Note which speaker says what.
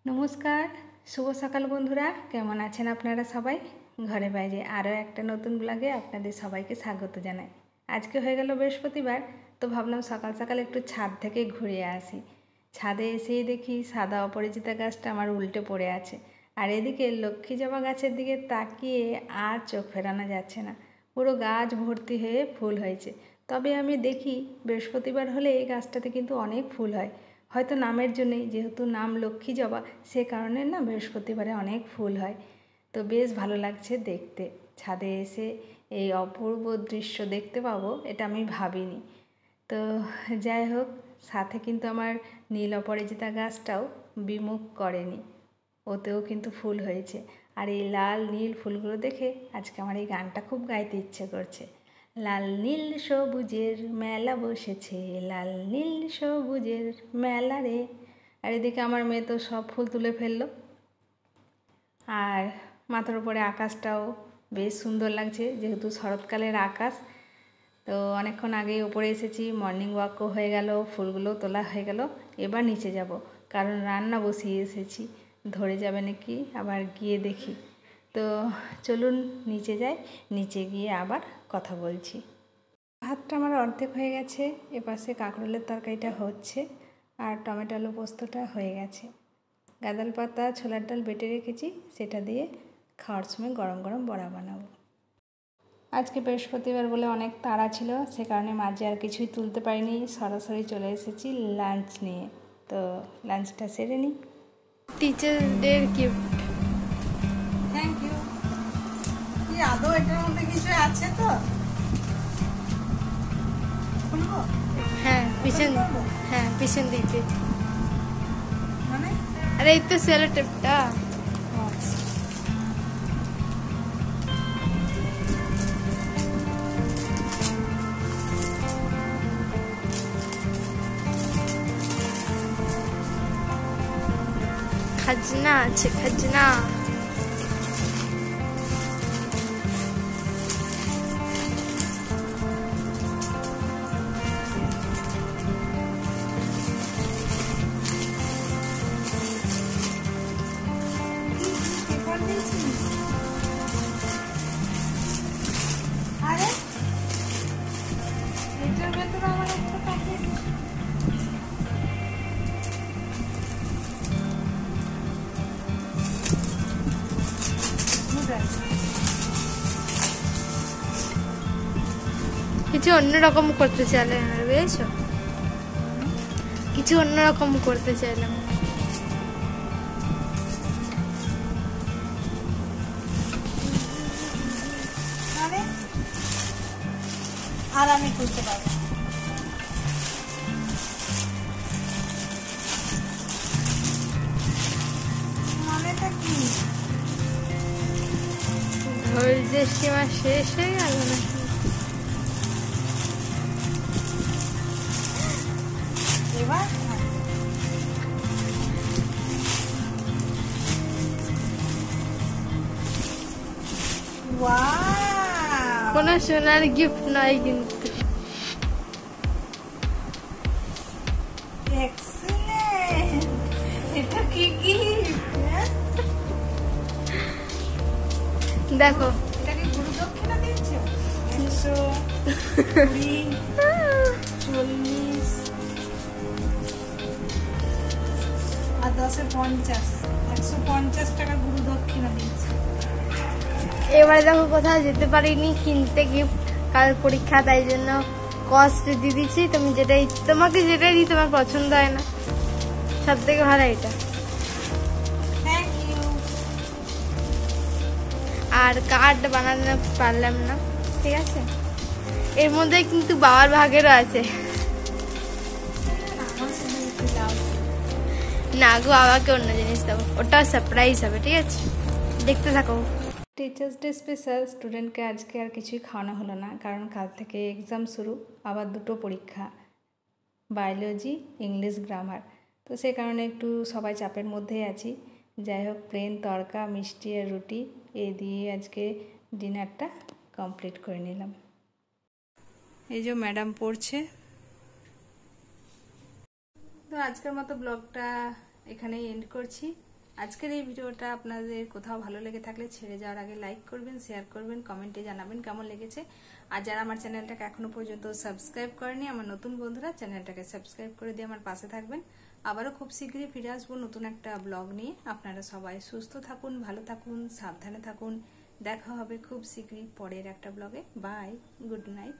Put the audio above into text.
Speaker 1: নমস্কার, শুভ সকাল বন্ধুরা। কেমন আছেন আপনারা সবাই? ঘরে বাইরে আরও একটা নতুন ব্লগে আপনাদের সবাইকে স্বাগত জানাই। আজকে হয়ে গেল বৃহস্পতিবার, তো ভাবলাম সকাল সকাল একটু ছাদ থেকে ঘুরে আসি। ছাদে এসেই দেখি সাদা অপরাজিতা গাছটা আমার উল্টে পড়ে আছে, আর এদিকে লক্ষ্মী জবা গাছের দিকে তাকিয়ে আর চোখ ফেরানো যাচ্ছে না। পুরো গাছ ভর্তি হয়ে ফুল হয়েছে। তবে আমি দেখি বৃহস্পতিবার হলে এই গাছটাতে কিন্তু অনেক ফুল হয়। হয়তো নামের জন্যই, যেহেতু নাম লক্ষ্মী জবা, সে কারণে না বৃহস্পতিবারে অনেক ফুল হয়। তো বেশ ভালো লাগছে দেখতে। ছাদে এসে এই অপূর্ব দৃশ্য দেখতে পাবো এটা আমি ভাবিনি। তো যাই হোক, সাথে কিন্তু আমার নীল অপরাজিতা গাছটাও বিমুখ করেনি, ওতেও কিন্তু ফুল হয়েছে। আর এই লাল নীল ফুলগুলো দেখে আজকে আমার এই গানটা খুব গাইতে ইচ্ছে করছে। লাল নীল সবুজের মেলা বসেছে, লাল নীল সবুজের মেলা রে। আর এদিকে আমার মেয়ে তো সব ফুল তুলে ফেললো। আর মাথার উপরে আকাশটাও বেশ সুন্দর লাগছে, যেহেতু শরৎকালের আকাশ। তো অনেকক্ষণ আগেই ওপরে এসেছি, মর্নিং ওয়াকও হয়ে গেল, ফুলগুলো তোলা হয়ে গেল। এবার নিচে যাব, কারণ রান্না বসিয়ে এসেছি। ধরে যাবে নাকি আবার গিয়ে দেখি। তো চলুন নিচে যাই, নিচে গিয়ে আবার কথা বলছি। ভাতটা আমার অর্ধেক হয়ে গেছে, এপাশে কাঁকরোলের তরকারিটা হচ্ছে, আর টমেটো আলু পোস্তটা হয়ে গেছে। গাঁদাল পাতা ছোলার ডাল বেটে রেখেছি, সেটা দিয়ে খাওয়ার সময় গরম গরম বড়া বানাবো। আজকে বৃহস্পতিবার বলে অনেক তাড়া ছিল, সে কারণে মাঝে আর কিছুই তুলতে পারিনি, সরাসরি চলে এসেছি লাঞ্চ নিয়ে। তো লাঞ্চটা সেরে নিই।
Speaker 2: Teachers day gift.
Speaker 1: Thank you. কি আদৌ এটার মধ্যে কিছু আছে তো? খুলবো?
Speaker 2: পিছন দিকে।
Speaker 1: মানে
Speaker 2: আরে এই তো সেলো টেপটা। খাজনা আছে, খাজনা।
Speaker 1: আরে এটার ভেতরে আমার একটা প্যাকেট।
Speaker 2: কিছু অন্যরকম করতে চাইলাম, বুঝেছো? কিছু অন্যরকম করতে চাইলাম।
Speaker 1: আর আমি খুলতে পারবো। মানেটা কি?
Speaker 2: ধৈর্যের সীমা শেষ হয়ে গেল নাকি?
Speaker 1: এবার
Speaker 2: কোনো সোনার গিফট নয় কিন্তু।
Speaker 1: এক্সিলেন্ট। এটা কি
Speaker 2: দেখো,
Speaker 1: এটাকে গুরু দক্ষিণা দিচ্ছ? 120, 40 আর 10-এ 50, 150 টাকা গুরু দক্ষিণা দিচ্ছে।
Speaker 2: এবারে দেখো কোথাও যেতে পারিনি কিনতে গিফট, কাল পরীক্ষা, তাই জন্য কস্ট দিয়ে দিচ্ছি। তোমাকে যেটাই দিই তোমার পছন্দ হয় না, সব থেকে ভালো এটা।
Speaker 1: Thank you.
Speaker 2: আর কার্ড বানাতে পারলাম না, ঠিক আছে। এর মধ্যে কিন্তু বাবার ভাগেরও আছে। না গো, বাবাকে অন্য জিনিস দেবো, ওটা সারপ্রাইজ হবে, ঠিক আছে? দেখতে থাকো।
Speaker 1: টিচার্স ডে স্পেশাল স্টুডেন্টকে আজকে আর কিছুই খাওয়ানো হলো না, কারণ কাল থেকে এক্সাম শুরু, আবার 2টো পরীক্ষা, বায়োলজি, ইংলিশ, গ্রামার। তো সে কারণে একটু সবাই চাপের মধ্যেই আছি। যাই হোক, প্লেন তড়কা, মিষ্টি আর রুটি এই দিয়ে আজকে ডিনারটা কমপ্লিট করে নিলাম। এই যে ম্যাডাম পড়ছে। তো আজকের মতো ব্লগটা এখানেই এন্ড করছি। আজকের এই ভিডিওটা আপনাদের কোথাও ভালো লেগে থাকলে ছেড়ে যাওয়ার আগে লাইক করবেন, শেয়ার করবেন, কমেন্টে জানাবেন কেমন লেগেছে। আর যারা আমার চ্যানেলটাকে এখনো পর্যন্ত সাবস্ক্রাইব করেনি, আমার নতুন বন্ধুরা চ্যানেলটাকে সাবস্ক্রাইব করে দিয়ে আমার পাশে থাকবেন। আবারও খুব শীঘ্রই ফিরে আসবো নতুন একটা ব্লগ নিয়ে। আপনারা সবাই সুস্থ থাকুন, ভালো থাকুন, সাবধানে থাকুন। দেখা হবে খুব শীঘ্রই পরের একটা ব্লগে। Bye, good night.